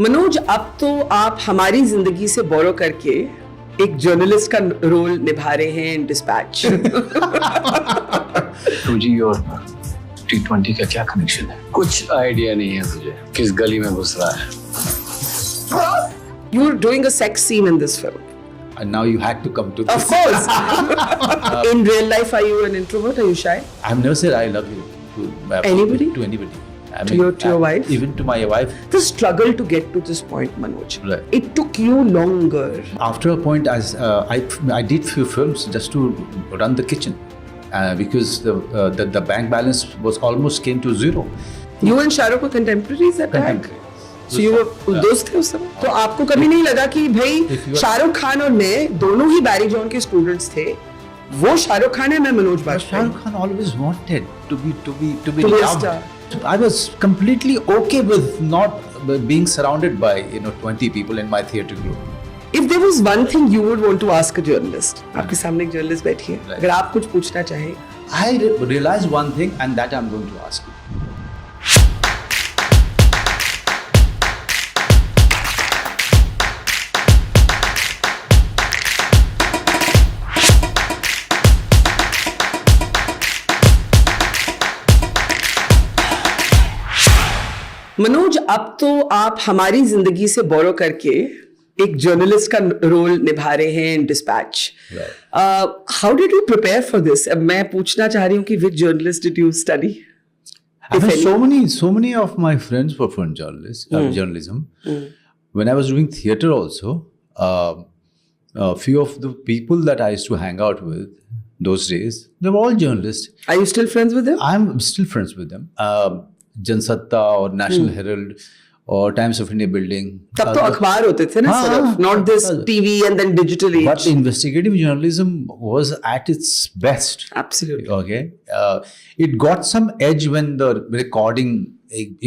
मनोज, अब तो आप हमारी जिंदगी से बोरो करके एक जर्नलिस्ट का रोल निभा रहे हैं इन डिस्पैच। तुझी और T20 का क्या कनेक्शन है? कुछ आइडिया नहीं है तुझे किस गली में घुस रहा है। You're doing a sex scene in this film. And now you had to come to this. Of course. In real life, are you an introvert? Are you shy? I've never said I love you to Anybody? To anybody. I To your wife? Even to my wife. The struggle to get to this point, Manoj. Right. It took you longer. After a point, I did few films just to run the kitchen because the bank balance was almost came to zero. You and Shah Rukh were contemporaries at that? So you were दोस्त थे उस समय? तो आपको कभी नहीं लगा कि भाई शाहरुख खान और मैं दोनों ही बैरी जॉन के स्टूडेंट्स थे, वो शाहरुख खान है, मैं Manoj Bajpayee. Shahrukh Khan always wanted to be To be a loved. star. I was completely okay with not being surrounded by 20 people in my theatre group. If there was one thing you would want to ask a journalist, आपके सामने एक journalist बैठी है, Right. अगर आप कुछ पूछना चाहें, I realized one thing, and that I'm going to ask you. Manoj, अब तो आप हमारी जिंदगी से बोरो करके एक जर्नलिस्ट का रोल निभा रहे हैं in dispatch. How did you prepare for this? अब मैं पूछना चाह रही हूँ कि which journalist did you study? I have so many of my friends were from journalism. When I was doing theatre also, a few of the people that I used to hang out with those days, they were all journalists. Are you still friends with them? I'm still friends with them. Jansatta और National Herald और Times of India building, तब तो अखबार होते थे ना, सिर्फ not this TV and then digital age. But investigative journalism was at its best. Absolutely. Okay. It got some edge when the recording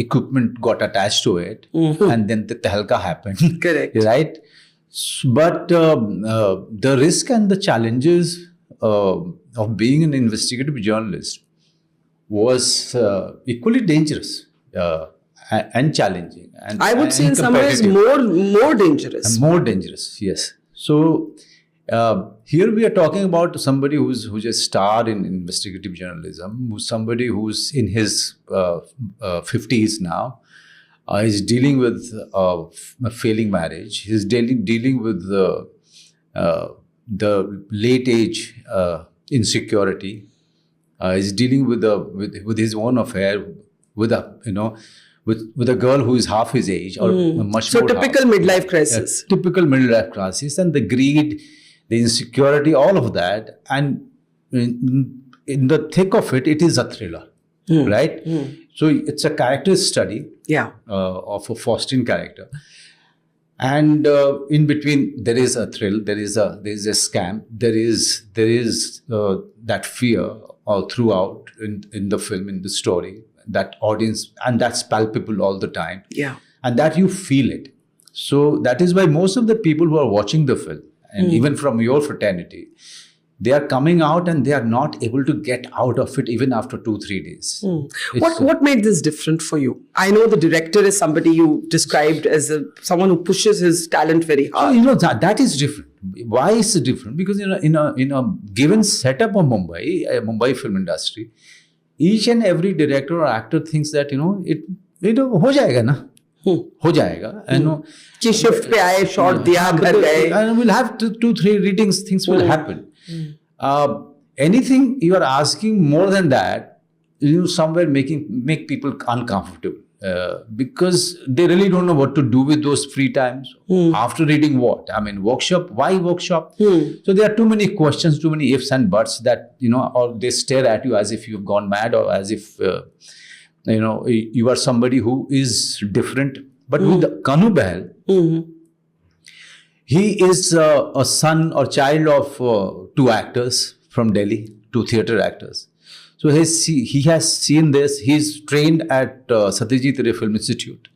equipment got attached to it, and then the tehelka happened. Correct. Right? But the risk and the challenges of being an investigative journalist was equally dangerous and challenging. And I would say in some ways competitive. more dangerous. And more dangerous, yes. So here we are talking about somebody who's a star in investigative journalism, who's somebody who's in his 50s now. He's dealing with a failing marriage. He's dealing with the late age insecurity. He's dealing with his own affair with a girl who is half his age or much So more. typical midlife crisis. Typical middle life crisis, and the greed, the insecurity, all of that, and in the thick of it, it is a thriller, right? So it's a character study Yeah. of a Faustian character, and in between there is a thrill, there is a scam, there is that fear throughout in the film, in the story, that audience, and that's palpable all the time. Yeah. And that you feel it. So that is why most of the people who are watching the film, and even from your fraternity, they are coming out and they are not able to get out of it even after 2-3 days. What made this different for you? I know the director is somebody you described as someone who pushes his talent very hard. That is different. Why is it different? Because in a given setup of Mumbai film industry, each and every director or actor thinks that it हो जाएगा ना, हो जाएगा, कि shift पे आए, shot दिया, घर गए, and we'll have 2-3 readings, things will happen. Anything you are asking more than that, somewhere make people uncomfortable because they really don't know what to do with those free times after reading what. I mean, workshop. Why workshop? So there are too many questions, too many ifs and buts that or they stare at you as if you've gone mad, or as if you are somebody who is different. But with Kanu Behl, he is a son or child of 2 actors from Delhi, 2 theatre actors. So he has seen this. He's trained at Satyajit Ray Film Institute.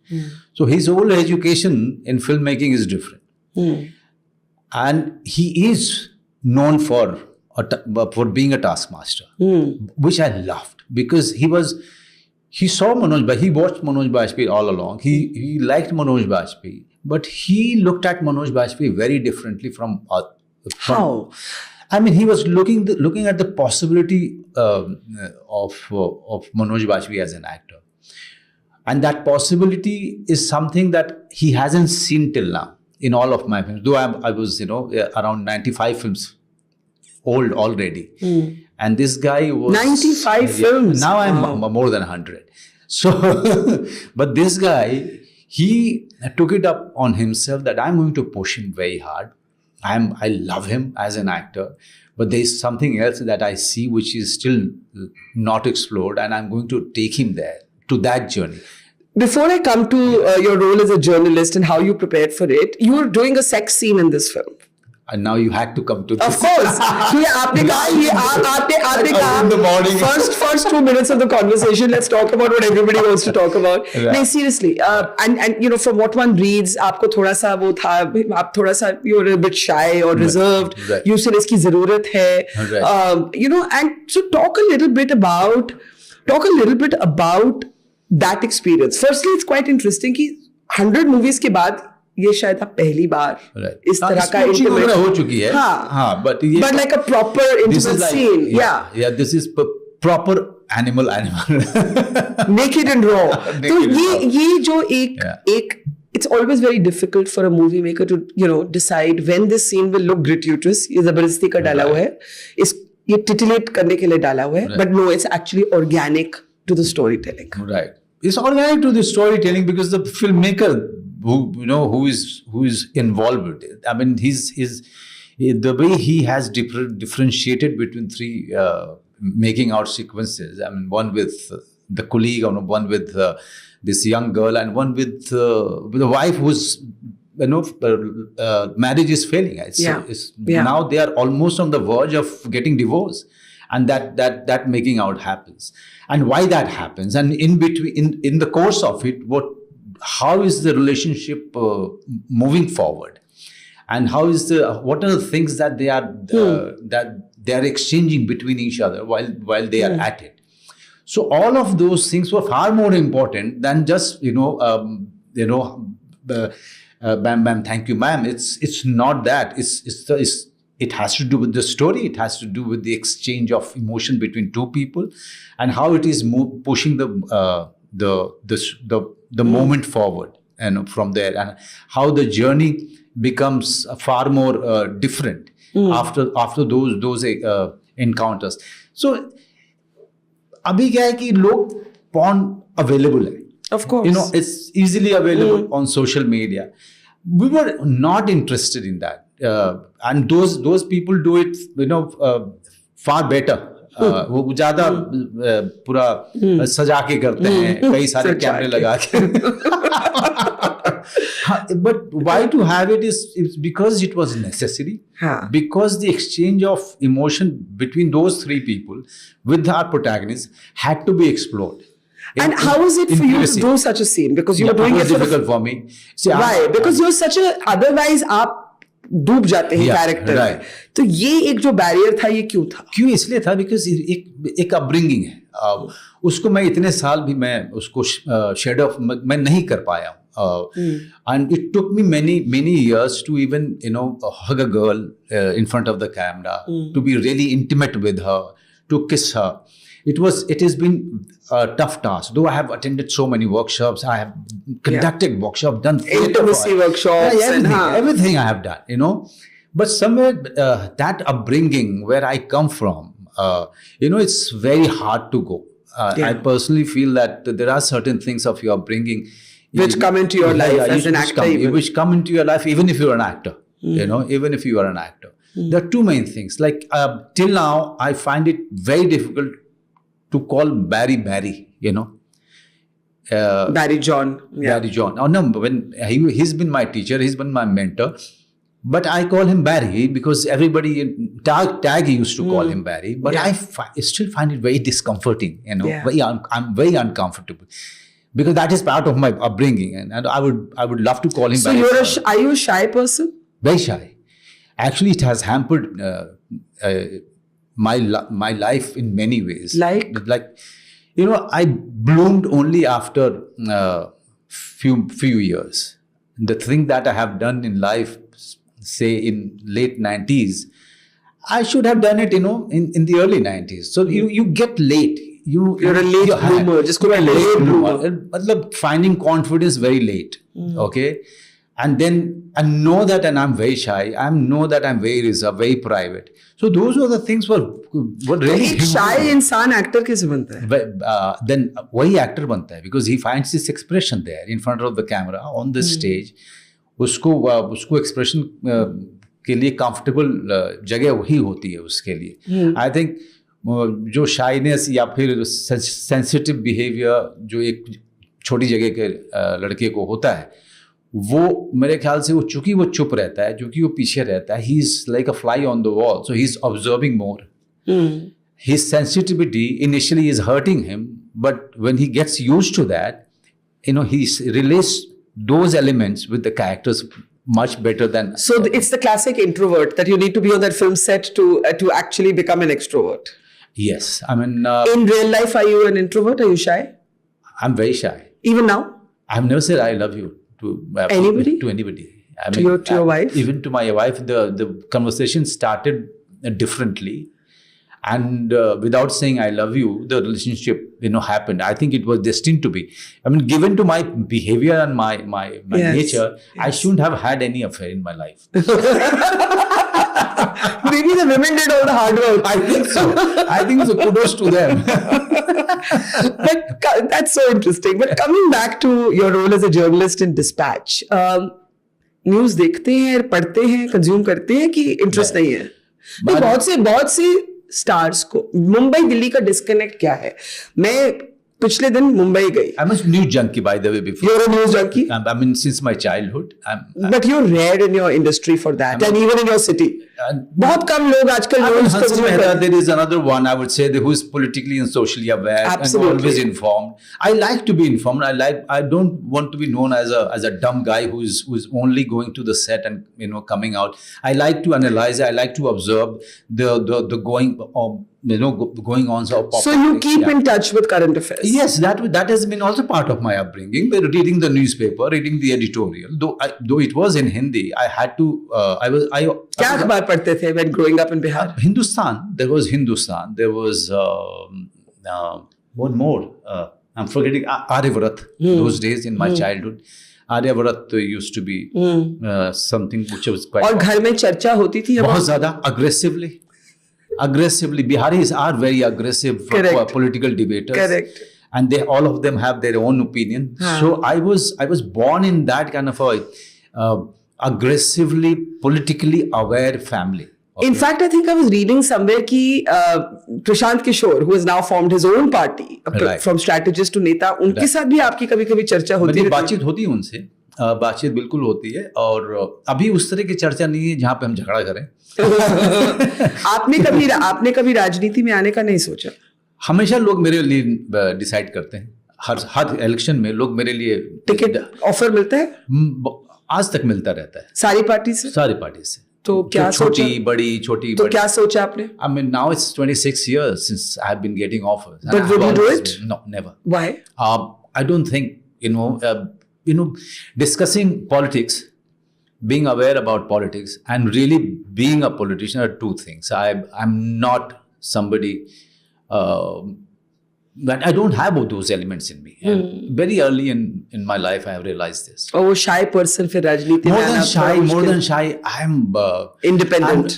So his whole education in filmmaking is different. And he is known for being a taskmaster, which I loved, because he saw Manoj Bajpayee, he watched Manoj Bajpayee all along. He liked Manoj Bajpayee, but he looked at Manoj Bajpayee very differently from How? I mean, he was looking at the possibility of Manoj Bajpayee as an actor, and that possibility is something that he hasn't seen till now in all of my films. Though I was, around 95 films old already, and this guy was 95 films. Now I'm more than 100. So, but this guy, he took it up on himself that I'm going to push him very hard. I love him as an actor, but there's something else that I see which is still not explored, and I'm going to take him there to that journey. Before I come to your role as a journalist and how you prepared for it, you were doing a sex scene in this film. And now you had to come to this. Of course. ये आपने कहा ये आपने कहा In the morning. first 2 minutes of the conversation, let's talk about what everybody wants to talk about. Right. No, seriously. And from what one reads, आपको थोड़ा सा वो था, आप थोड़ा सा you're a bit shy or reserved. Right. You said इसकी ज़रूरत है. Right. And so talk a little bit about that experience. Firstly, it's quite interesting कि 100 movies के बाद ये शायद आप पहली बार इस तरह का intimate हो चुकी है. हाँ, but like a proper intimate scene. Yeah, this is proper animal. Naked and raw. तो ये जो एक it's always very difficult for a movie maker to decide when this scene will look gratuitous. ये जबरदस्ती का डाला हुआ है. ये titillate करने के लिए डाला हुआ है. But no, it's actually organic to the storytelling. Right. It's organic to the storytelling because the filmmaker who is involved with it. I mean, the way he has differentiated between three making out sequences. I mean, one with the colleague, one with this young girl, and one with the wife who's marriage is failing. Now they are almost on the verge of getting divorced, and that making out happens. And why that happens, and in between, in the course of it, how is the relationship moving forward, and what are the things that they are exchanging between each other while they are at it. So all of those things were far more important than just ma'am, thank you, ma'am. It's not that. It has to do with the story. It has to do with the exchange of emotion between two people, and how it is pushing the moment forward, and from there, and how the journey becomes far more different after those encounters. So, अभी क्या है कि लोग porn available है. Of course. It's easily available on social media. We were not interested in that. And those people do it, far better. वो ज्यादा पूरा सजा के करते हैं, कई सारे कैमरे लगा के. But why to have it is because it was necessary. Because the exchange of emotion between those three people with our protagonist had to be explored. And how is it for you to do such a scene? Because you were doing it difficult for me. Why? Because you're such a, otherwise आप डूब जाते हैं character में. तो ये एक जो barrier था, ये क्यों था? क्यों इसलिए था बिकॉज एक अपब्रिंगिंग है. उसको मैं इतने साल भी मैं उसको शेड ऑफ मैं नहीं कर पाया हूँ. And it took me many years to even hug a girl in front of the camera, to be really intimate with her, to kiss her. It has been a tough task. Though I have attended so many workshops, I have conducted workshops, done intimacy workshops, everything I have done. But somewhere that upbringing where I come from, it's very hard to go. I personally feel that there are certain things of your upbringing which come into your life as an actor, which come into your life even if you're an actor. Even if you are an actor, there are two main things. Like till now, I find it very difficult to call Barry, Barry John. Barry John. Oh no, when he's been my teacher, he's been my mentor. But I call him Barry because everybody, Tag used to call him Barry. But I still find it very discomforting, I'm very uncomfortable. Because that is part of my upbringing, and I would love to call him Barry. So are you a shy person? Very shy. Actually, it has hampered my life in many ways. Like You know, I bloomed only after few years. The thing that I have done in life, say in late 90s, I should have done it, you know, in the early 90s. So you get late. You're a late bloomer. Just go late bloomer. मतलब finding confidence very late. Okay. And then I know that, and I'm very shy. I know that I'm very reserved, very private. So those were the things were really. एक shy इंसान actor कैसे बनता है? Then वही actor बनता है, because he finds this expression there in front of the camera on the stage. उसको expression के लिए comfortable जगह वही होती है उसके लिए. I think जो शाइनेस या फिर सेंसिटिव बिहेवियर जो एक छोटी जगह के लड़के को होता है, वो मेरे ख्याल से वो चूंकि वो चुप रहता है, क्योंकि वो पीछे रहता है, he is like a fly on the wall, so he is observing more. His sensitivity initially is hurting him, but when he gets used to that, you know, he relates those elements with the characters much better than. So it's the classic introvert that you need to be on that film set to actually become an extrovert. Yes, I mean. In real life, are you an introvert? Are you shy? I'm very shy. Even now? I've never said I love you to anybody. To anybody. I mean, to your wife? Even to my wife, the conversation started differently, and without saying I love you, the relationship, you know, happened. I think it was destined to be. I mean, given to my behavior and my Yes. nature, Yes. I shouldn't have had any affair in my life. Maybe the women did all the hard work. I think so. I think so. Kudos to them. But that's so interesting. But coming back to your role as a journalist in Dispatch, news देखते हैं, पढ़ते हैं, consume करते हैं कि interest नहीं है? नहीं, बहुत से स्टार्स को मुंबई दिल्ली का डिस्कनेक्ट क्या है? मैं पिछले दिन मुंबई गई. I'm a news junkie, by the way. Before You're a news junkie? I mean, since my childhood. But you're rare in your industry for that, and even in your city. बहुत कम लोग आजकल news Hansi consume Mehta, करते हैं. there is another one, I would say, who is politically and socially aware. Absolutely. And always informed. I like to be informed. I don't want to be known as a dumb guy who is only going to the set and, you know, coming out. I like to analyze. I like to observe the going on. So you keep in touch with current affairs. Yes, that has been also part of my upbringing. But reading the newspaper, reading the editorial, though it was in Hindi, I had to. क्या अखबार पढ़ते थे when growing up in Bihar? Hindustan. There was Hindustan. There was one more. I'm forgetting. Aryavrat. Those days in my childhood, Aryavrat used to be something which was quite. और घर में चर्चा होती थी बहुत ज़्यादा aggressively. Biharis are very aggressive political debaters. Correct. And all of them have their own opinion. So I was born in that kind of a aggressively politically aware family. Okay. In fact, I think I was reading somewhere कि Prashant Kishor, who has now formed his own party, Right. from strategist to नेता, उनके साथ भी आपकी कभी-कभी चर्चा होती है? बातचीत होती है उनसे, बातचीत बिल्कुल होती है, और अभी उस तरह की चर्चा नहीं है जहाँ पे हम झगड़ा करें. आपने कभी राजनीति में आने का नहीं सोचा? हमेशा लोग मेरे लिए डिसाइड करते हैं. हर इलेक्शन में लोग मेरे लिए टिकट ऑफर मिलता है? आज तक मिलता रहता है. सारी पार्टी से? सारी पार्टी से. तो क्या सोचा? छोटी बड़ी. तो क्या सोचा आपने? I mean, now it's 26 years since I've been getting offers. But would you do it? No, never. Why? I don't think, discussing politics, being aware about politics, and really being a politician are two things. I'm not somebody. But I don't have all those elements in me. And very early in my life, I have realized this. और वो shy person फिर राजनीति में आना More than shy, I'm independent.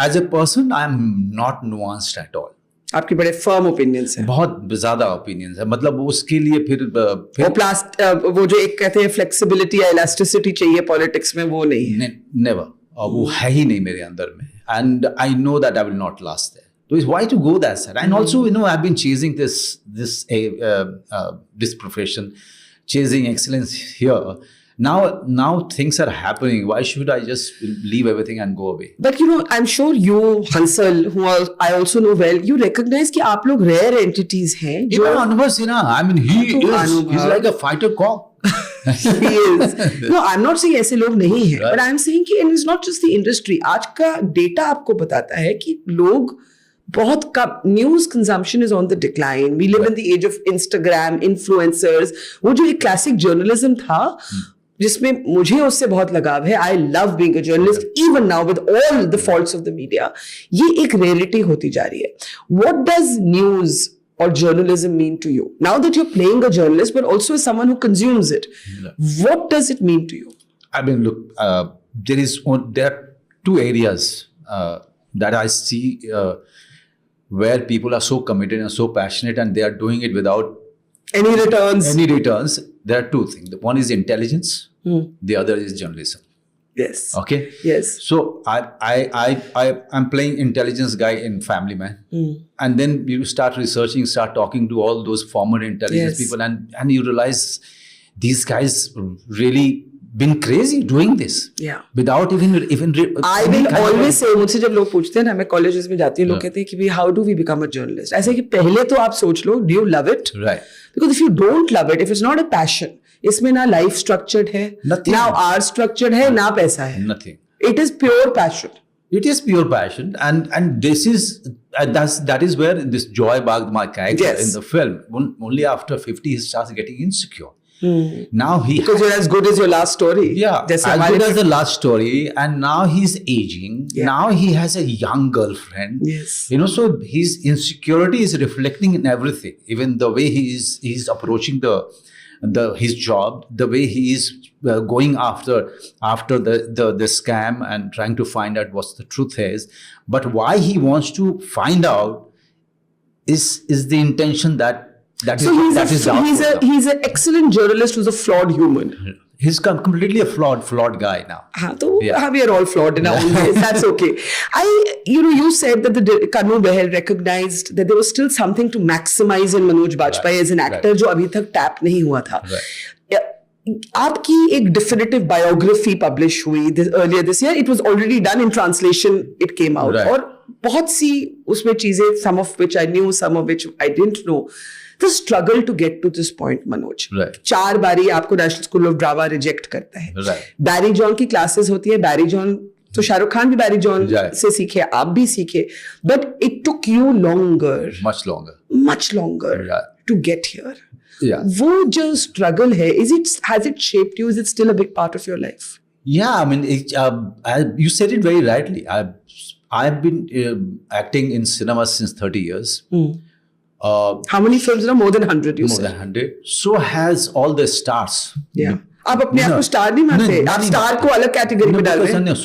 As a person, I'm not nuanced at all. आपके बड़े firm opinions हैं. बहुत ज्यादा opinions है. मतलब उसके लिए फिर वो जो एक कहते हैं flexibility या elasticity चाहिए politics में, वो नहीं है. Never. वो है ही नहीं मेरे अंदर में. And I know that I will not last there. So why to go that side? And also, I've been chasing this profession, chasing excellence here. Now things are happening. Why should I just leave everything and go away? But I'm sure you, Hansal, who I also know well, you recognize कि आप लोग rare entities हैं. Even Anubhav Sinha, I mean, he's like a fighter cop. He is. No, I'm not saying ऐसे लोग नहीं हैं. But I'm saying कि it's not just the industry. आज का data आपको बताता है कि लोग बहुत कम news consumption is on the decline. We live in the age of Instagram, influencers. वो जो एक क्लासिक जर्नलिज्म था जिसमें मुझे उससे बहुत लगाव है. I love being a journalist even now with all the faults of the media. ये एक रेयरिटी होती जा रही है. What does news or journalism mean to you now that you're playing a journalist but also as someone who consumes it? What does it mean to you? I mean, look, there are two areas that I see where people are so committed and so passionate, and they are doing it without Any returns? any returns. There are two things. The one is intelligence. The other is journalism. Yes. Okay. Yes. So I'm playing intelligence guy in Family Man, and then you start researching, start talking to all those former intelligence Yes. people, and you realize these guys really been crazy doing this. Yeah. Without even I will always say, मुझसे जब लोग पूछते हैं ना, मैं colleges में जाती हूँ, लोग कहते हैं कि how do we become a journalist? ऐसे कि पहले तो आप सोच लो, do you love it? Right. Because if you don't love it, if it's not a passion, इसमें ना लाइफ स्ट्रक्चर्ड है, Nothing. ना आर स्ट्रक्चर्ड है, ना पैसा है. Nothing. It is pure passion. It is pure passion, and this is that is where this Joy Bagh, my character Yes. in the film, only after 50 he starts getting insecure. Now he Because you're as good as your last story. Yeah, जैसे as हमारे good as the last story, and now he's aging. Yeah. Now he has a young girlfriend. Yes. You know, so his insecurity is reflecting in everything. Even the way he's approaching his job, the way he is going after the scam and trying to find out what the truth is. But why he wants to find out is the intention that So is doubtful. he's an excellent journalist who's a flawed human. He's completely a flawed guy now. हाँ, तो Yeah. we are all flawed in our own ways. That's okay. You said that the Kanu Behel recognized that there was still something to maximize in Manoj Bajpayee as an actor, जो अभी तक tap नहीं हुआ था. आपकी एक definitive biography publish हुई earlier this year. It was already done in translation. It came out. Right. और बहुत सी उसमें चीजें, some of which I knew, some of which I didn't know. The struggle to get to this point, Manoj. Right. 4 बारी आपको national school of drama reject करता है. Right. Barry John की classes होती है. बैरी जॉन तो शाहरुख खान भी Barry John Right. से सीखे, आप भी सीखे, but it took you longer, Much longer. Much longer Right. To get here. Yeah. वो जो स्ट्रगल है, has it shaped you? Is it still a big part of your life? Yeah, I mean, you said it very rightly. I've been acting in cinema since 30 years. How many films now? More than 100, you More said. than 100. So has all the stars. Yeah. आप अपने आप को star नहीं मानते, आप star को अलग category में डाल रहे हैं.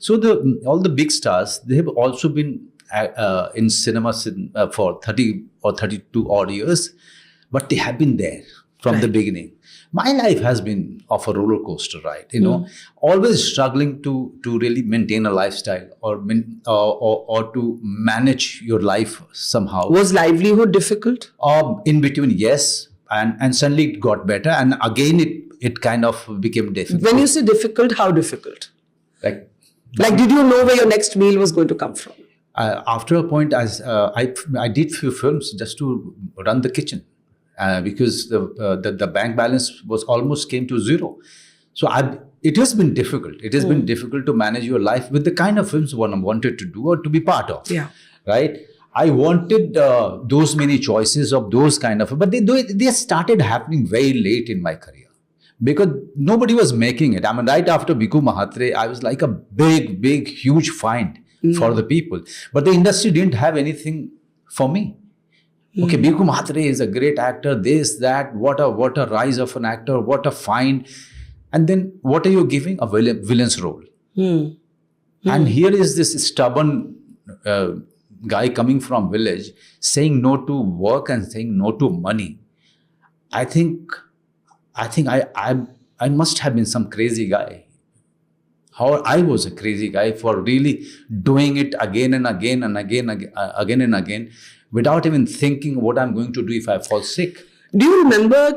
So all the big stars, they have also been in cinema for 30 or 32 odd years, but they have been there from the beginning. My life has been of a roller coaster ride, you know, always struggling to really maintain a lifestyle or to manage your life somehow. Was livelihood difficult? In between, yes, and suddenly it got better, and again it kind of became difficult. When you say difficult, how difficult? Like Did you know where your next meal was going to come from? after a point, I did few films just to run the kitchen. Because the bank balance was almost came to zero. So it has been difficult. It has been difficult to manage your life with the kind of films one wanted to do or to be part of. Yeah. Right? I wanted those many choices of those kind of, but they started happening very late in my career. Because nobody was making it. I mean, right after Bhikkhu Mahatre, I was like a big, huge find for the people. But the industry didn't have anything for me. Okay, Bhikkhu Mahatre is a great actor, this, that, what a rise of an actor, what a find. And then what are you giving? A villain's role. And here is this stubborn guy coming from village saying no to work and saying no to money. I think I must have been some crazy guy. How I was a crazy guy for really doing it again and again and again, without even thinking what I'm going to do if I fall sick. Do you remember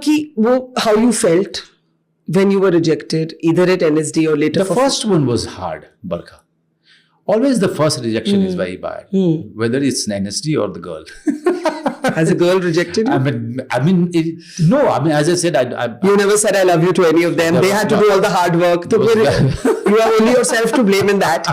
how you felt when you were rejected, either at NSD or later? The first one was hard, Barkha. Always the first rejection is very bad, whether it's an NSD or the girl. Has a girl rejected you? No. I mean, as I said, I You never said I love you to any of them. They had to do all the hard work. So you are only yourself to blame in that.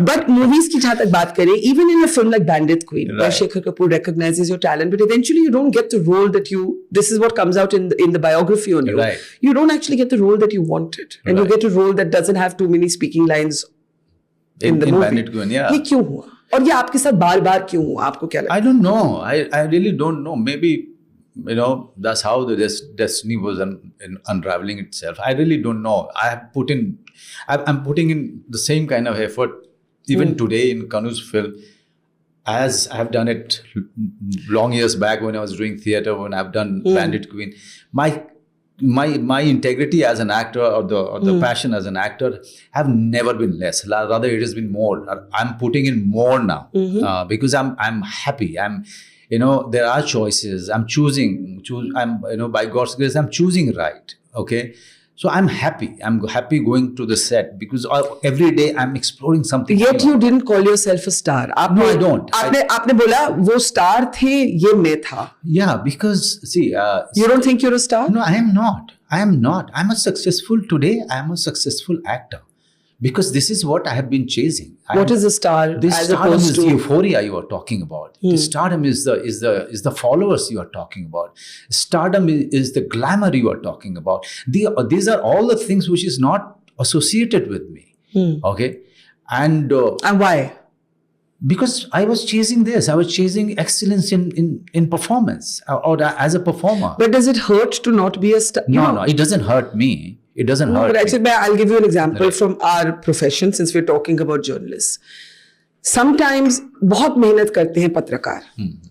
But movies की जहाँ तक बात करें, even in a film like Bandit Queen, where Shekhar Kapoor recognizes your talent, but eventually you don't get the role that you. This is what comes out in the biography on you. Right. You don't actually get the role that you wanted, and you get a role that doesn't have too many speaking lines in the movie. Bandit Queen, yeah. ये क्यों हुआ? और ये आपके साथ बार-बार क्यों हुआ? आपको क्या लगता है? I don't know. I really don't know. Maybe, that's how the destiny was unraveling itself. I really don't know. I'm putting in the same kind of effort even today in Kanu's film as I have done it long years back when I was doing theatre, when I've done Bandit Queen. My integrity as an actor or the passion as an actor have never been less. Rather, it has been more. I'm putting in more now because I'm happy. There are choices. I'm choosing. By God's grace, I'm choosing right. Okay. So I'm happy. I'm happy going to the set because every day I'm exploring something. Yet you didn't call yourself a star. No, I don't. आपने बोला वो star थे, ये मैं था. Yeah, because see, you don't think you're a star? No, I am not. I'm a successful today. I am a successful actor because this is what I have been chasing. What is a star? This as stardom opposed is to the euphoria you are talking about. The stardom is the followers you are talking about. Stardom is the glamour you are talking about. These are all the things which is not associated with me. Okay, and why? Because I was chasing this. I was chasing excellence in performance or as a performer. But does it hurt to not be a star? No, it doesn't hurt me. It doesn't hurt. But actually, I'll give you an example from our profession since we're talking about journalists. Sometimes बहुत मेहनत करते हैं पत्रकार,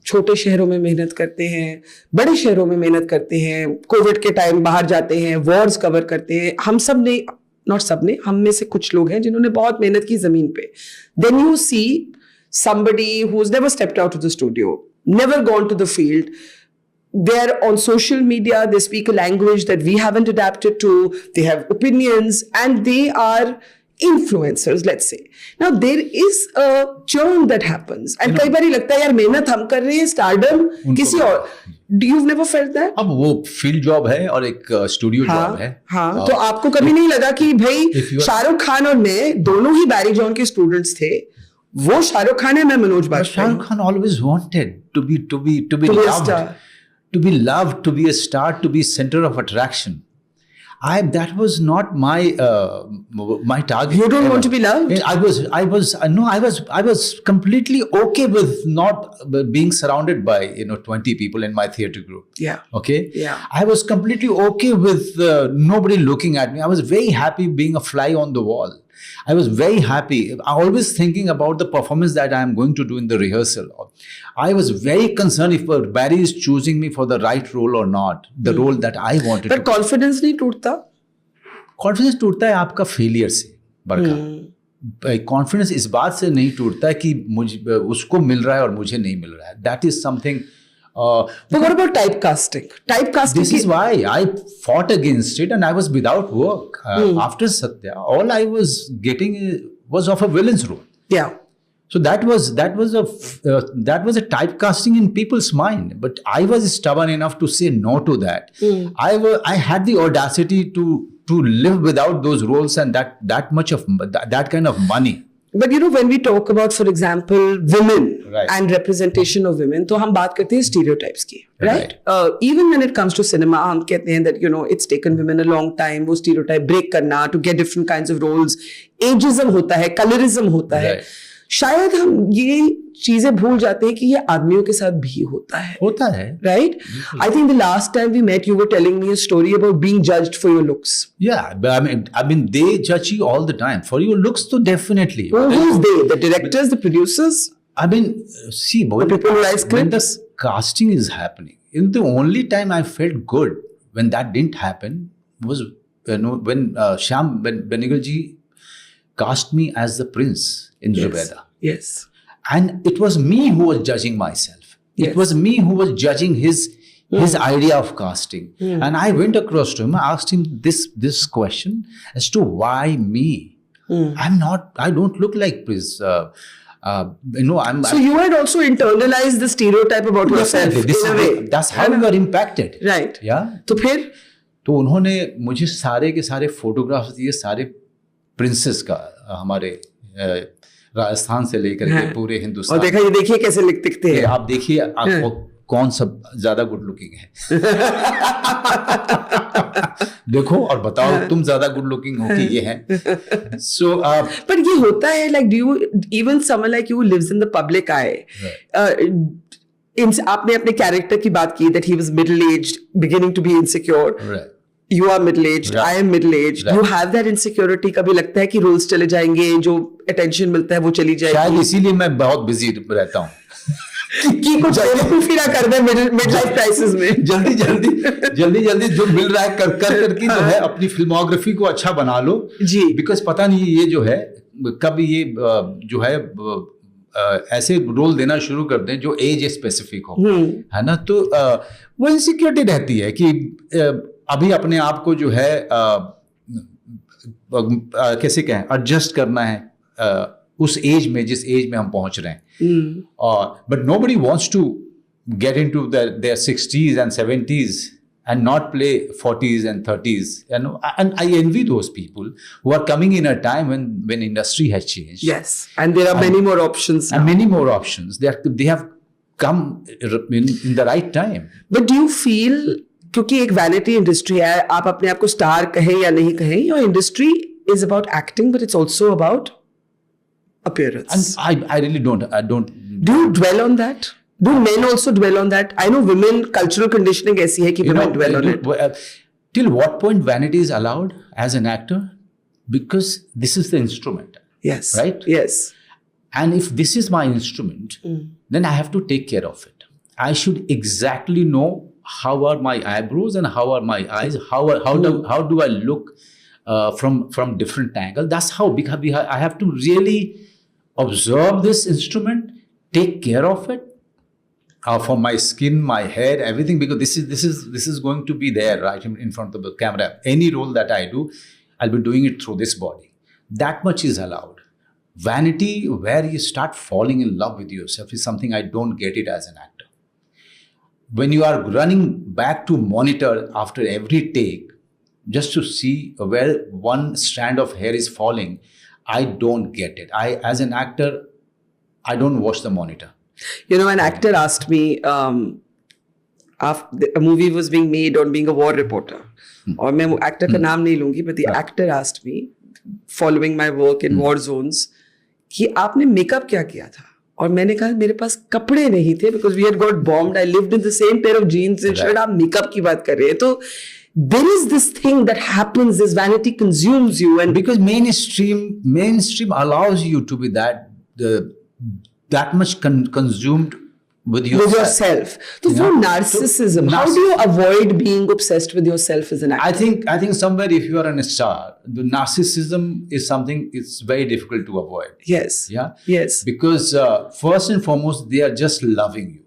छोटे शहरों में मेहनत करते हैं, बड़े शहरों में मेहनत करते हैं, कोविड के टाइम बाहर जाते हैं, वॉर्स कवर करते हैं. हम सब ने, नॉट सब ने, हम में से कुछ लोग हैं जिन्होंने बहुत मेहनत की जमीन पे. Then you see somebody who's never stepped out of the studio, never gone to the field. They're on social media, they speak a language that we haven't adapted to, they have opinions, and they are influencers, let's say. Now, there is a churn that happens. And कई बारी लगता है यार मेहनत हम कर रहे हैं, stardom किसी और. You've never felt that? अब वो फील्ड जॉब है और एक स्टूडियो जॉब है. हाँ, तो आपको कभी नहीं लगा कि भाई शाहरुख खान और मैं दोनों ही बैरी जॉन के स्टूडेंट्स थे. वो शाहरुख खान है, मैं Manoj Bajpayee. Shahrukh Khan always wanted to be loved. To be loved, to be a star, to be center of attraction. That was not my target. You don't want to be loved? I was completely okay with not being surrounded by 20 people in my theatre group. Yeah. Okay. Yeah. I was completely okay with nobody looking at me. I was very happy being a fly on the wall. I was very happy. Always thinking about the performance that I am going to do in the rehearsal. I was very concerned if Barry is choosing me for the right role or not, the role that I wanted. But confidence नहीं टूटता? Confidence टूटता है आपका failure से बड़का. Confidence इस बात से नहीं टूटता है कि मुझे उसको मिल रहा है और मुझे नहीं मिल रहा है. That is something. But what about typecasting? This is why I fought against it and I was without work. After Satya, all I was getting was of a villain's role. Yeah. So that was a typecasting in people's mind. But I was stubborn enough to say no to that. I had the audacity to live without those roles and that much of that kind of money. But when we talk about, for example, women right. and representation of women, तो हम बात करते हैं stereotypes की, right? Even when it comes to cinema, हम कहते हैं that it's taken women a long time वो stereotype break करना to get different kinds of roles. Ageism होता है, colorism होता है. Right. शायद हम ये चीजें भूल जाते हैं कि ये आदमियों के साथ भी होता है. Right? I think the last time we met, you were telling me a story about being judged for your looks. Yeah, but I mean, they judge you all the time for your looks, so definitely. Who's they? The directors, the producers? I mean, see, when the casting is happening, the only time I felt good when that didn't happen was when Shyam Benegal ji cast me as the prince in Zubeda. Yes. And it was me who was judging myself. It was me who was judging his idea of casting. And I went across to him, I asked him this question as to why me? I don't look like Prince. I'm So you had also internalized the stereotype about yourself This in a way. that's how you are impacted. Right. Yeah. तो फिर तो उन्होंने मुझे सारे के सारे photographs दिए, सारे प्रिंसेस का, हमारे राजस्थान से लेकर के पूरे और हिंदुस्तान। देखा, ये देखिए कैसे दिखते हैं। आप देखिए आपको कौन सब ज्यादा गुड लुकिंग है। देखो और बताओ तुम ज्यादा गुड लुकिंग हो कि ये है। सो पर ये होता है, like do you even someone like you lives in the public eye, आपने अपने कैरेक्टर की बात की that he was middle aged beginning to be insecure, you are middle aged, I am middle aged, you have that insecurity. कभी लगता है कि roles चले जाएंगे, जो अटेंशन मिलता है वो चली जाएगी। शायद इसीलिए मैं बहुत बिजी रहता हूँ कि कुछ बेवकूफी ना कर दे मिड लाइफ क्राइसिस में। जल्दी जो मिल रहा है कर करके जो है अपनी फिल्मोग्राफी को अच्छा बना लो जी। बिकॉज पता नहीं ये जो है कब ये जो है ऐसे रोल देना शुरू कर दें जो एज स्पेसिफिक हो, है ना। तो वो इनसिक्योरिटी रहती है कि अभी अपने आप को जो है कैसे कहें एडजस्ट करना है उस एज में जिस एज में हम पहुंच रहे हैं। But nobody wants to get into there 60s and 70s and not play 40s and 30s, and I envy those people who are coming in a time when industry has changed. Yes, and there are many more options now. And many more options. They have come in the right time. But do you feel, क्योंकि एक vanity industry है, आप अपने आप को star कहें या नहीं कहें, your industry is about acting but it's also about appearance. And I really don't. Do you dwell on that? Do men also dwell on that? I know women, cultural conditioning ऐसी है कि women dwell on it. Till what point vanity is allowed as an actor? Because this is the instrument. Yes. Right? Yes. And if this is my instrument, then I have to take care of it. I should exactly know how are my eyebrows and how are my eyes. How do I look from different angles? That's how, because I have to really observe this instrument, take care of it, for my skin, my hair, everything, because this is going to be there right in front of the camera. Any role that I do, I'll be doing it through this body. That much is allowed. Vanity, where you start falling in love with yourself, is something I don't get it as an actor. When you are running back to monitor after every take just to see where one strand of hair is falling, I don't get it. As an actor, I don't watch the monitor. You know, an actor asked me, after a movie was being made on being a war reporter, और मैं actor का नाम नहीं लूंगी, but the actor asked me, following my work in war zones, कि आपने makeup क्या किया था? और मैंने कहा मेरे पास कपड़े नहीं थे because we had got bombed. I lived in the same pair of jeans and shirt. आप मेकअप की बात कर रहे हैं, तो there is this thing that happens, this vanity consumes you, and because mainstream allows you to be that much consumed with yourself. So for narcissism, how do you avoid being obsessed with yourself as an actor? I think somewhere if you are a star, the narcissism is something it's very difficult to avoid. Yes. Yeah. Yes. Because first and foremost, they are just loving you.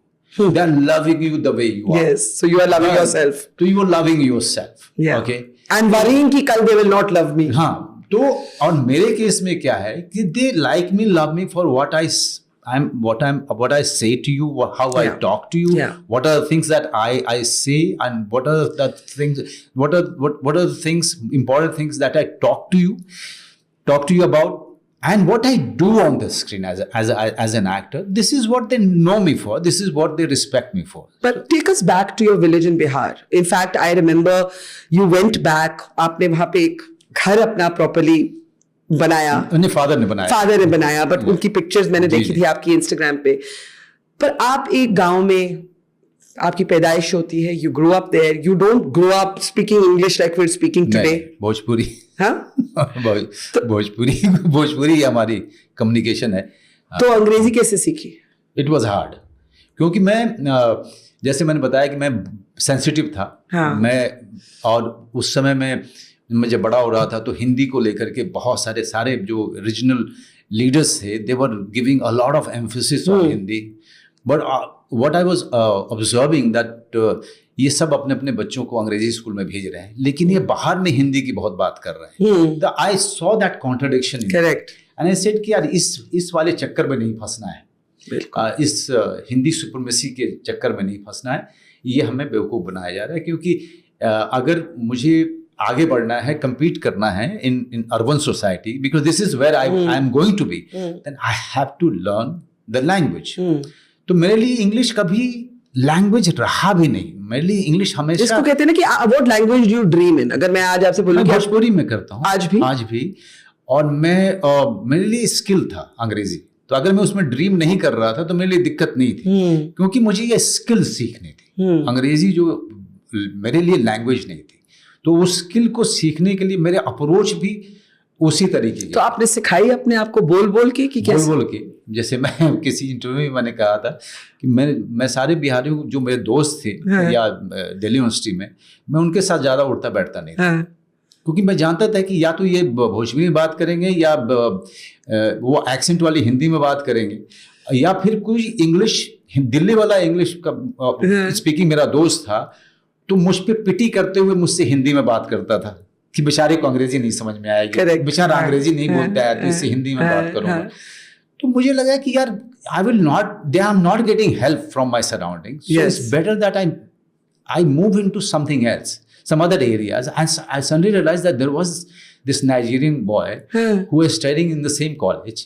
They are loving you the way you are. Yes. So you are loving yourself. So you are loving yourself. Yeah. Okay. And worrying कि कल they will not love me. हाँ. तो और मेरे case में क्या है कि they like me, love me for what I say to you, how I talk to you, what are the things that I say, and what are the things, what are the things, important things that I talk to you about, and what I do on the screen as an actor. This is what they know me for. This is what they respect me for. But take us back to your village in Bihar. In fact, I remember you went back. आपने वहाँ पे एक घर अपना properly बनाया. उन्हें father ने बनाया. बट उनकी पिक्चर्स मैंने देखी थी आपकी इंस्टाग्राम पे. पर आप एक गांव में, आपकी पैदाइश होती है, you grow up there, you don't grow up speaking English like we're speaking today. Bhojpuri. हाँ? भोजपुरी हमारी कम्युनिकेशन है. तो अंग्रेजी कैसे सीखी? It was hard. क्योंकि मैं जैसे मैंने बताया कि मैं सेंसिटिव था. हाँ. मैं और उस समय में मुझे बड़ा हो रहा था तो हिंदी को लेकर के बहुत सारे जो रीजनल लीडर्स थे, they were giving a lot of emphasis on Hindi. But what I was observing that ये सब अपने अपने बच्चों को अंग्रेजी स्कूल में भेज रहे हैं, लेकिन ये बाहर में हिंदी की बहुत बात कर रहे हैं। तो I saw that contradiction, correct, and I said कि यार इस वाले चक्कर में नहीं फंसना है, इस हिंदी सुपरमेसी के चक्कर में नहीं फंसना है, ये हमें बेवकूफ़ बनाया जा रहा है। क्योंकि अगर मुझे आगे बढ़ना है, compete करना है in urban society, because this is where I am going to be, then I have to learn the language. तो मेरे लिए इंग्लिश कभी लैंग्वेज रहा भी नहीं, मेरे लिए इंग्लिश हमेशा, जिसको कहते हैं ना कि what language do you dream in? अगर मैं आज आपसे बोलूं, भोजपुरी में करता हूँ आज भी, और मैं मेरे लिए स्किल था अंग्रेजी, तो अगर मैं उसमें ड्रीम नहीं कर रहा था तो मेरे लिए दिक्कत नहीं थी, क्योंकि मुझे ये स्किल सीखनी थी। अंग्रेजी जो मेरे लिए लैंग्वेज नहीं थी, तो उस स्किल को सीखने के लिए मेरे अप्रोच भी उसी तरीके के। तो आपने सिखाई अपने आप को बोल बोल के कि कैसे? बोल के, जैसे मैं किसी इंटरव्यू में मैंने कहा था कि मैं सारे बिहारियों जो मेरे दोस्त थे या दिल्ली यूनिवर्सिटी में, मैं उनके साथ ज़्यादा उठता बैठता नहीं था, क्योंकि मैं जानता था कि या तो ये भोजपुरी में बात करेंगे या वो एक्सेंट वाली हिंदी में बात करेंगे, या फिर कोई इंग्लिश, दिल्ली वाला इंग्लिश का स्पीकिंग मेरा दोस्त था, तो मुझ पे पिटी करते हुए मुझसे हिंदी में बात करता था कि बेचारे को अंग्रेजी नहीं समझ में आएगी, बेचारा अंग्रेजी नहीं बोलता है, तो इससे हिंदी में बात करूंगा। तो मुझे लगा कि यार they are not getting help from my surrounding, so it's better that I move into something else, some other areas. I suddenly realized that there was this Nigerian boy who was studying in the same college,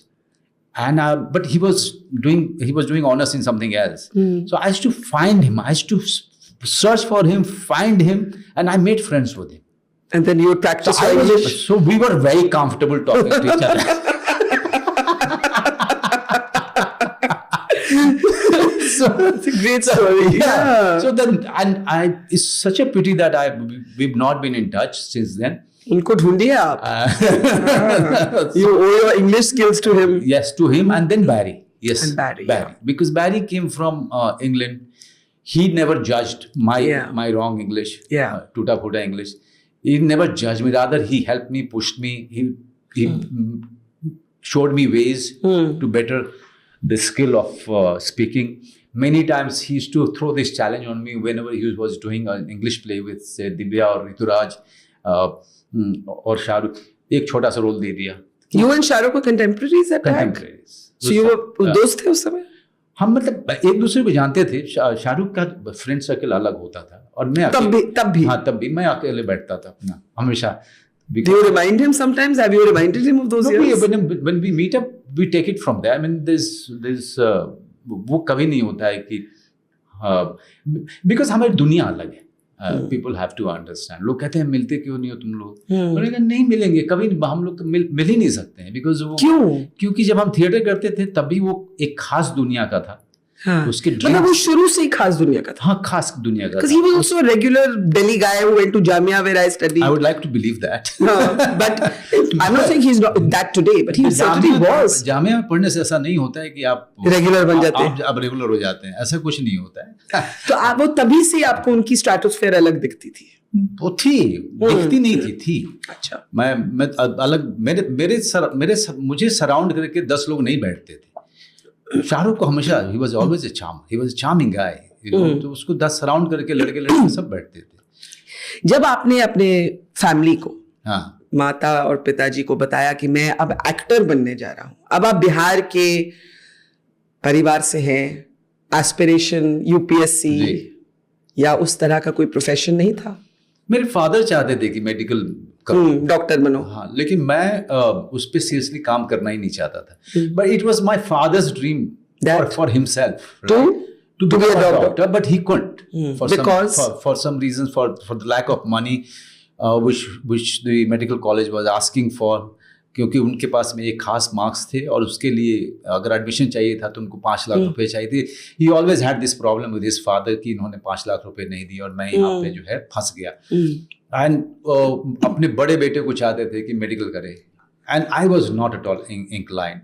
and but he was doing honors in something else. So I used to find him. I used to search for him, find him, and I made friends with him. And then you would practice English. So we were very comfortable talking to each other. So it's a great story. Yeah. So then, it's such a pity that we've not been in touch since then. उनको ढूंढिए आप. You owe your English skills to him. Yes, to him, and then Barry. Yes, and Barry. Yeah. Because Barry came from England. He never judged my wrong English. Yeah. Tuta futa English. He never judged me. Rather, he helped me, pushed me. He showed me ways to better the skill of speaking. Many times he used to throw this challenge on me whenever he was doing an English play with, say, Divya or Rituraj or Shahrukh. एक छोटा सा role दे दिया. You and Shahrukh were contemporaries at that time? Contemporaries. So you were दोस्त थे उस समय? हम मतलब एक दूसरे को जानते थे. शाहरुख का फ्रेंड सर्कल अलग होता था और मैं तब भी हाँ तब भी मैं अकेले बैठता था अपना हमेशा. Do you remind him sometimes? Have you reminded him of those years? When we meet up, we take it from there. I mean, there's वो कभी नहीं होता है कि because हमारी दुनिया अलग है. People have to understand. लोग कहते हैं मिलते क्यों नहीं हो तुम लोग? मैंने कहा नहीं मिलेंगे कभी. हम लोग तो मिल ही नहीं सकते हैं because वो क्योंकि जब हम थिएटर करते थे तभी वो एक खास दुनिया का था. उसके मतलब वो शुरू से ही खास दुनिया का था. हाँ खास दुनिया का. Because he was also a regular Delhi guy who went to Jamia where I studied. I would like to believe that. But I'm not saying he's not that today, but he certainly was. Jamia में पढ़ने से ऐसा नहीं होता है कि आप regular बन जाते हैं. आप रेगुलर हो जाते हैं. ऐसा कुछ नहीं होता है. तो आप वो तभी से आपको उनकी स्ट्रेटोस्फेयर अलग दिखती थी. वो थी दिखती नहीं थी. अच्छा. मैं अलग मुझे सराउंड करके 10 लोग नहीं बैठते थे. शाहरुख को हमेशा he was always a charming guy, you know, तो उसको 10 सराउंड करके लड़के सब बैठते थे. जब आपने अपने फैमिली को माता और पिताजी को बताया कि मैं अब एक्टर बनने जा रहा हूँ, अब आप बिहार के परिवार से हैं, एस्पिरेशन यूपीएससी या उस तरह का कोई प्रोफेशन नहीं था? मेरे फादर चाहते थे कि मेडिकल डॉक्टर बनो. हाँ लेकिन मैं उस पर सीरियसली काम करना ही नहीं चाहता था. But it was my father's dream for himself to be a doctor, but he couldn't for some reasons, for the lack of money which the medical college was asking for. क्योंकि उनके पास में एक खास मार्क्स थे और उसके लिए अगर एडमिशन चाहिए था तो उनको 5 लाख रुपए चाहिए थे. ही always had this problem with his father कि इन्होंने 5 लाख रुपए नहीं दिए और मैं यहाँ पे जो है फंस गया. एंड अपने बड़े बेटे को चाहते थे कि मेडिकल करे and I was not at all inclined.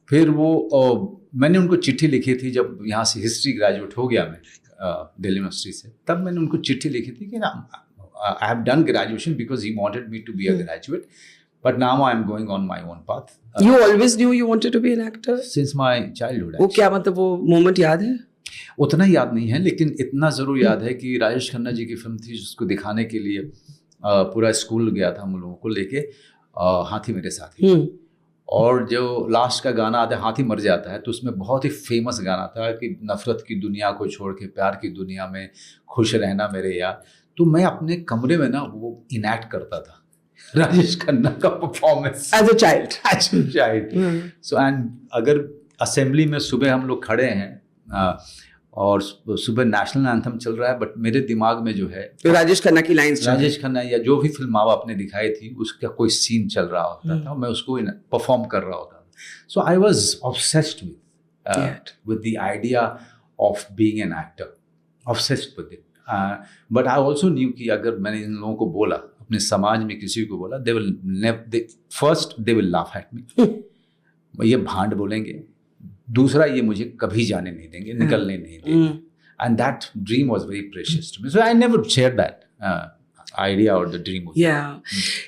फिर वो मैंने उनको चिट्ठी लिखी थी जब यहाँ से हिस्ट्री ग्रेजुएट हो गया मैं दिल्ली यूनिवर्सिटी से. तब मैंने उनको चिट्ठी लिखी थी कि I have done graduation because he wanted me to be a graduate. But now I am going on my own path. You always knew you wanted to be an actor? Since my childhood. वो क्या मतलब वो moment याद है? उतना याद नहीं है, लेकिन इतना ज़रूर याद है कि राजेश खन्ना जी की फिल्म थी जिसको दिखाने के लिए पूरा स्कूल गया था हम लोगों को लेके, हाथी मेरे साथी। और जो लास्ट का गाना आता है हाथी मर जाता है, तो उसमें बहुत ही फेमस गाना था कि नफ़रत की दुनिया को छोड़ के प्यार की दुनिया में खुश रहना मेरे यार। तो मैं अपने कमरे में ना वो इनैक्ट करता था राजेश खन्ना का performance as a child. So and अगर असेंबली में सुबह हम लोग खड़े हैं और सुबह नेशनल एंथम चल रहा है, बट मेरे दिमाग में जो है तो राजेश खन्ना की लाइंस, राजेश खन्ना या जो भी फिल्म आपने दिखाई थी उसका कोई सीन चल रहा होता था, मैं उसको परफॉर्म कर रहा होता था। So I was obsessed with the idea of being an actor, obsessed with it. But I also knew कि अगर मैंने इन लोगों को बोला, अपने समाज में किसी को बोला, they will laugh at me, ये भांड बोलेंगे, दूसरा ये मुझे कभी जाने नहीं देंगे, निकलने नहीं देंगे। And that dream was very precious to me, so I never shared that idea or the dream with yeah.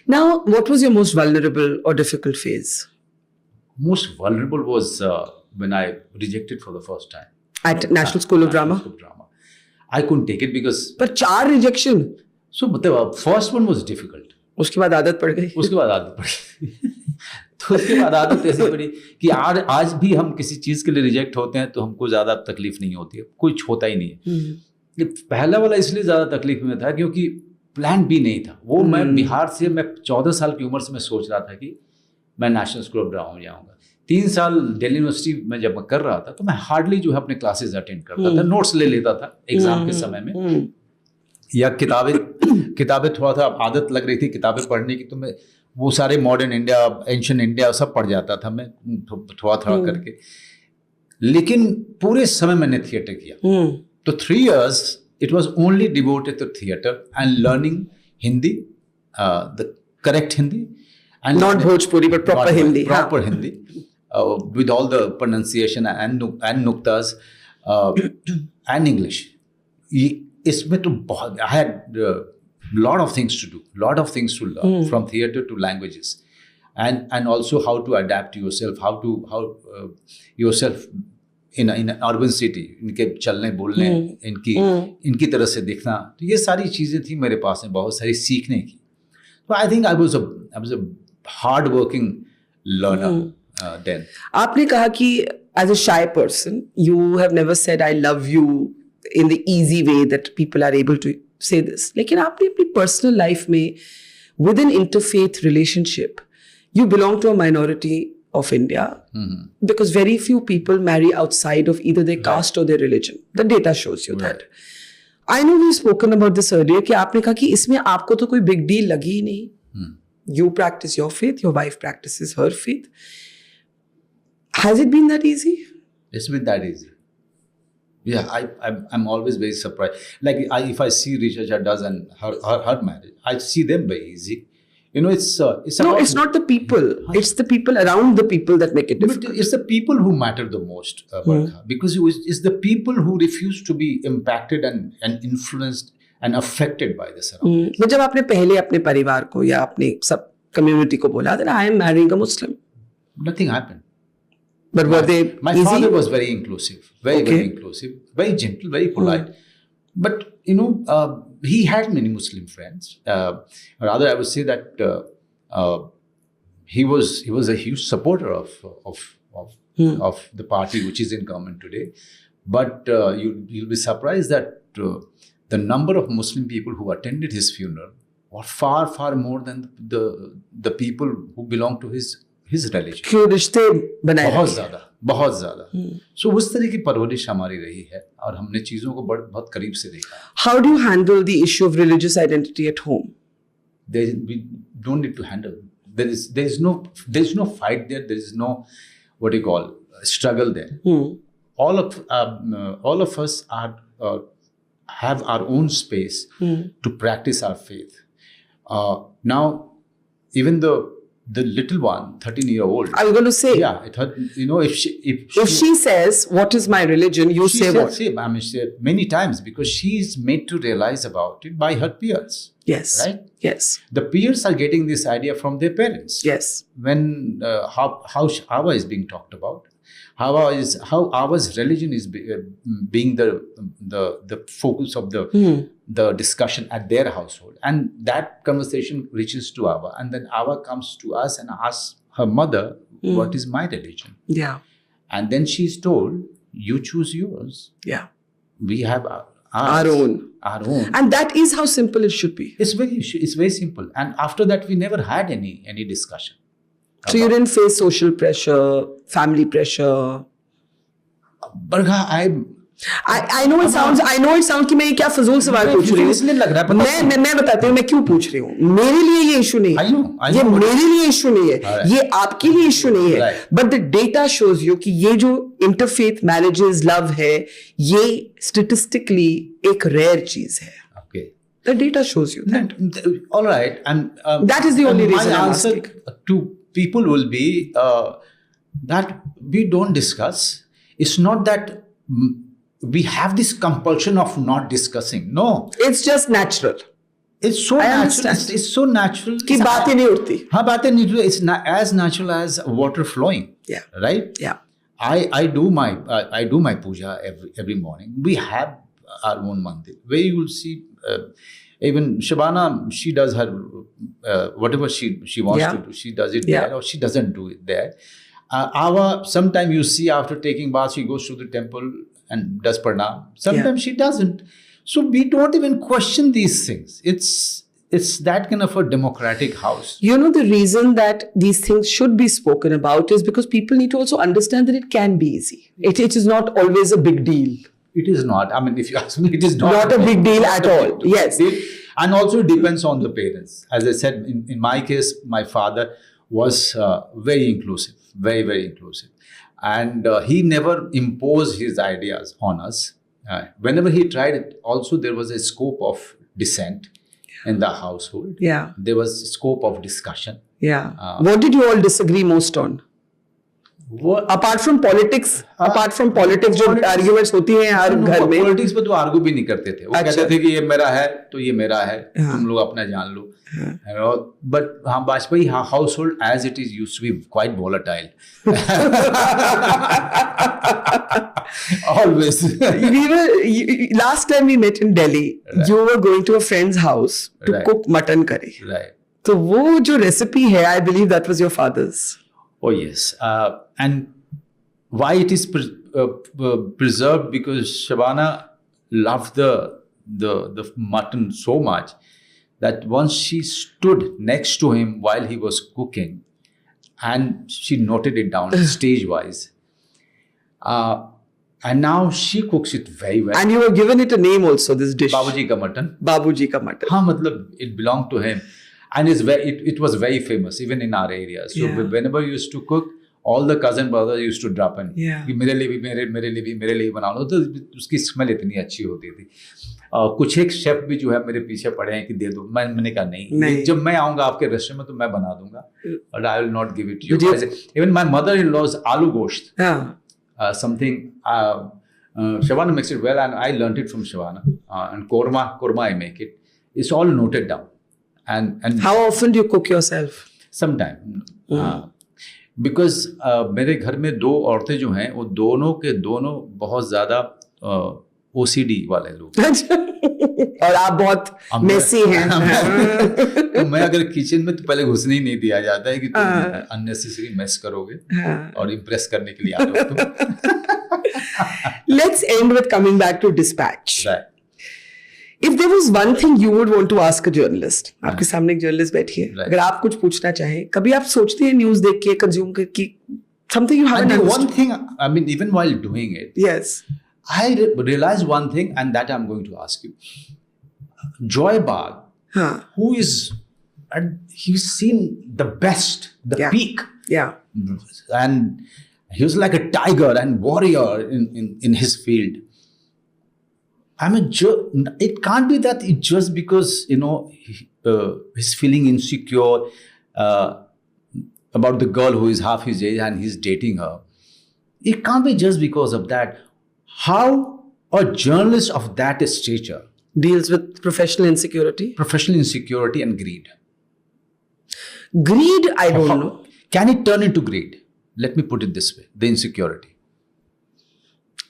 Now, what was your most vulnerable or difficult phase? Most vulnerable was when I rejected for the first time at National School of Drama. I couldn't take it because but 4 rejection, so मतलब first one was difficult, उसके बाद आदत पड़ गई, उसके बाद आदत पड़ गई तो उसके बाद आदत ऐसी पड़ी कि आज भी हम किसी चीज़ के लिए रिजेक्ट होते हैं तो हमको ज़्यादा तकलीफ नहीं होती है, कुछ होता ही नहीं है। ये पहला वाला इसलिए ज़्यादा तकलीफ में था क्योंकि प्लान भी नहीं था वो। मैं बिहार से, मैं 14 साल की उम्र से मैं सोच रहा था कि मैं नेशनल स्कूल ऑफ ड्रामा जाऊँगा। 3 साल दिल्ली यूनिवर्सिटी में जब मैं कर रहा था तो मैं हार्डली जो है अपने क्लासेस अटेंड करता था, नोट्स ले लेता था एग्जाम के समय में, या किताबें थोड़ा सा आदत लग रही थी किताबें पढ़ने की, तो मैं वो सारे मॉडर्न इंडिया, एंशिएंट इंडिया सब पढ़ जाता था मैं थोड़ा थोड़ा करके। लेकिन पूरे समय मैंने थिएटर किया, तो 3 years it was only devoted to theatre and learning Hindi, the correct Hindi, and not Bhojpuri but proper Hindi, proper Hindi, with all the pronunciation and nuktas, and English. इसमें तो बहुत I had lot of things to do, lot of things to learn, from theatre to languages, and also how to adapt yourself, how yourself in an urban city, इनके चलने बोलने, इनकी तरह से दिखना, तो ये सारी चीज़ें थी मेरे पास में बहुत सारी सीखने की। तो I think I was a hard working learner then. आपने कहा कि as a shy person you have never said I love you in the easy way that people are able to say this, लेकिन आपने अपनी personal life में with an interfaith relationship, you belong to a minority of India, because very few people marry outside of either their caste or their religion. The data shows you that. I know we've spoken about this earlier कि आपने कहा कि इसमें आपको तो कोई big deal लगी ही नहीं. You practice your faith, your wife practices her faith. Has it been that easy? It's been that easy. Yeah, I'm always very surprised. Like if I see Richa Chadda's and her marriage, I see them very easy. You know, it's no, it's not the people. It's the people around the people that make it difficult. It's the people who matter the most, Barkha, because it's the people who refuse to be impacted and influenced and affected by this. But जब आपने पहले अपने परिवार को या अपने सब community को बोला that I am marrying a Muslim, nothing happened. But were they my easy? father was very inclusive, very inclusive, very gentle, very polite. But you know, he had many Muslim friends. Rather, I would say that he was a huge supporter of the party which is in government today. But you'll be surprised that the number of Muslim people who attended his funeral were far more than the people who belong to his religion. क्यों रिश्ते बनाए? बहुत ज़्यादा। So उस तरह की परवरिश हमारी रही है और हमने चीज़ों को बहुत करीब से देखा। How do you handle the issue of religious identity at home? We don't need to handle. There is no fight there. There is no what do you call struggle there. All of us have our own space to practice our faith. Now, even the little one, 13-year-old. I was going to say. Yeah, you know, if she says, "What is my religion?" You say what? I mean, she said many times because she is made to realize about it by her peers. Yes. Right. Yes. The peers are getting this idea from their parents. Yes. When how Shahaba is being talked about, how our religion is being the focus of the discussion at their household, and that conversation reaches to Ava, and then Ava comes to us and asks her mother, what is my religion? Yeah. And then she's told, you choose yours. Yeah. We have Our own. Our own. And that is how simple it should be. It's very simple. And after that, we never had any discussion. So you didn't face social pressure, family pressure. Barga, I know it sounds कि मैं ये क्या फजूल सवाल पूछ रही इसलिए लग रहा है, हूँ. पता है? मैं बताती हूँ मैं क्यों पूछ रही हूँ. मेरे लिए ये इशू नहीं I है. know ये what मेरे लिए इशू नहीं है. Alright. ये आपके लिए इशू नहीं है. Right. But the data shows you कि ये जो इंटरफेथ मैरिजेस लव है ये स्टेटिस्टिकली एक रेयर चीज है. Okay. The data shows you that. All right. And That is the only and reason my I'm answer asking. to people will be that we don't discuss. It's not that we have this compulsion of not discussing. No. It's just natural. It's so I natural. understand. It's so natural. कि बातें नहीं उठती. हाँ, बातें नहीं उठती. It's as natural as water flowing. Yeah. Right? Yeah. I do my puja every morning. We have our own mandir where you will see even Shabana, she does her whatever she wants to do. She does it there, or she doesn't do it there. Sometimes you see after taking bath, she goes to the temple and does pranam. Sometimes she doesn't. So we don't even question these things. It's that kind of a democratic house. You know, the reason that these things should be spoken about is because people need to also understand that it can be easy. It is not always a big deal. It is not. I mean, if you ask me, it is not. Not a big deal at all. Yes. And also it depends on the parents. As I said, in my case, my father was very inclusive, very, very inclusive. And he never imposed his ideas on us. Whenever he tried it, also there was a scope of dissent in the household. Yeah. There was scope of discussion. Yeah. What did you all disagree most on? Apart from politics, जो arguments होती हैं हर घर में. Politics पे तो argue भी नहीं करते थे. वो कहते थे कि ये मेरा है तो ये मेरा है, तुम लोग अपना जान लो. But हाँ, Bajpayee household as it is used to be quite volatile. Always. Last time we met in Delhi, you were going to a friend's house to cook mutton curry. Right. तो वो जो recipe है, I believe that was your father's. Oh yes, and why it is preserved, because Shabana loved the mutton so much that once she stood next to him while he was cooking, and she noted it down stage wise, and now she cooks it very well. And you were given it a name also, this dish. Babuji ka mutton. Babuji ka mutton. हाँ, मतलब it belonged to him. And it was very famous even in our area. So whenever you used to cook, all the cousin brothers used to drop in. Yeah. कि मेरे लिए भी बना लो. तो उसकी smell इतनी अच्छी होती थी. कुछ एक शेफ भी जो है मेरे पीछे पड़े हैं कि दे दो. मैंने कहा नहीं. जब मैं आऊँगा आपके रेस्टोरेंट में तो मैं बना दूंगा. But I will not give it to you. Even my mother-in-law's aloo gosht. Something. Shavana makes it well, and I learned it from Shavana. And korma I make it. It's all noted down. And how often do you cook yourself? Sometime. Because मेरे घर में दो औरतें जो हैं वो दोनों के दोनों बहुत ज़्यादा OCD वाले लोग. और आप बहुत मेसी हैं. तो मैं अगर किचन में तो पहले घुसने ही नहीं दिया जाता है कि तुम अननेसेसरी मेस करोगे और इम्प्रेस करने के लिए आ रहे हो तुम. Let's end with coming back to Dispatch. Right. If there was one thing you would want to ask a journalist, आपके सामने एक जर्नलिस्ट बैठी है, अगर आप कुछ पूछना चाहें, कभी आप सोचते हैं न्यूज़ देख के कंज्यूम करके something you haven't understood? One thing, I mean, even while doing it, yes, I realized one thing, and that I'm going to ask you. Joy Bagh, who is, and he's seen the best, the peak. Yeah. And he was like a tiger and warrior in his field. I mean, it can't be that it's just because, he's feeling insecure about the girl who is half his age and he's dating her. It can't be just because of that. How a journalist of that stature deals with professional insecurity? Professional insecurity and greed. Greed, I don't know. Can it turn into greed? let me put it this way, the insecurity.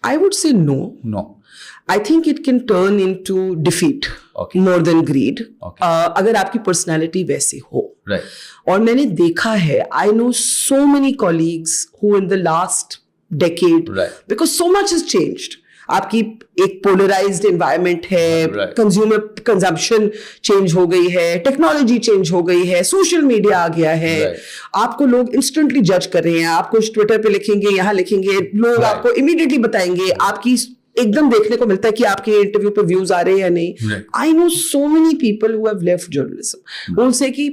I would say no. No. I think it can turn into defeat Okay. more than greed. Okay. अगर आपकी personality वैसी हो. Right. और मैंने देखा है, I know so many colleagues who in the last decade, Right. because so much has changed. आपकी एक पोलराइज्ड एनवायरनमेंट है, Right. कंज्यूमर कंजम्पशन चेंज हो गई है, टेक्नोलॉजी चेंज हो गई है, सोशल मीडिया आ गया है. Right. आपको लोग इंस्टेंटली जज कर रहे हैं. आप कुछ ट्विटर पे लिखेंगे, यहाँ लिखेंगे, लोग Right. आपको इमीडिएटली बताएंगे. आपकी एकदम देखने को मिलता है कि आपके इंटरव्यू पे व्यूज आ रहे हैं या नहीं. Right. I know so many people who have left journalism. उनसे कि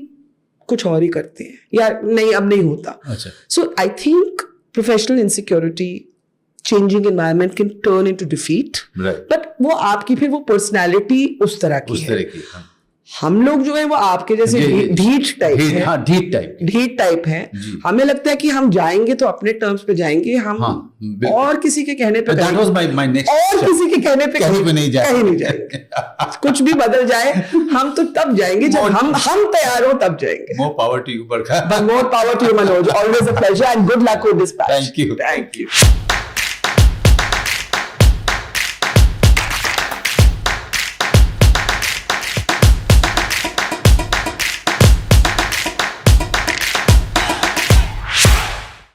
कुछ और ही करते हैं या नहीं, अब नहीं होता. अच्छा. So I think professional insecurity, changing environment can turn into defeat. Right. But वो आपकी फिर वो personality उस तरह की उस है. तरह की. हाँ. हम लोग जो है वो आपके जैसे जी. ढीठ टाइप ढीठ, है. हाँ, ढीठ टाइप. ढीठ टाइप है. जी. हमें लगता है कि हम जाएंगे तो अपने टर्म्स पे जाएंगे. हम हाँ, बिल्कुल. और किसी के कहने पे That was my next. और किसी के कहने पे कहीं पे नहीं जाएंगे. कहीं नहीं जाएंगे. कुछ भी बदल जाए, हम तो तब जाएंगे जब हम तैयार हो, तब जाएंगे. More power to you, Barkha. But more power to you, Manoj. Always a pleasure and good luck with this patch. Thank you. Thank you.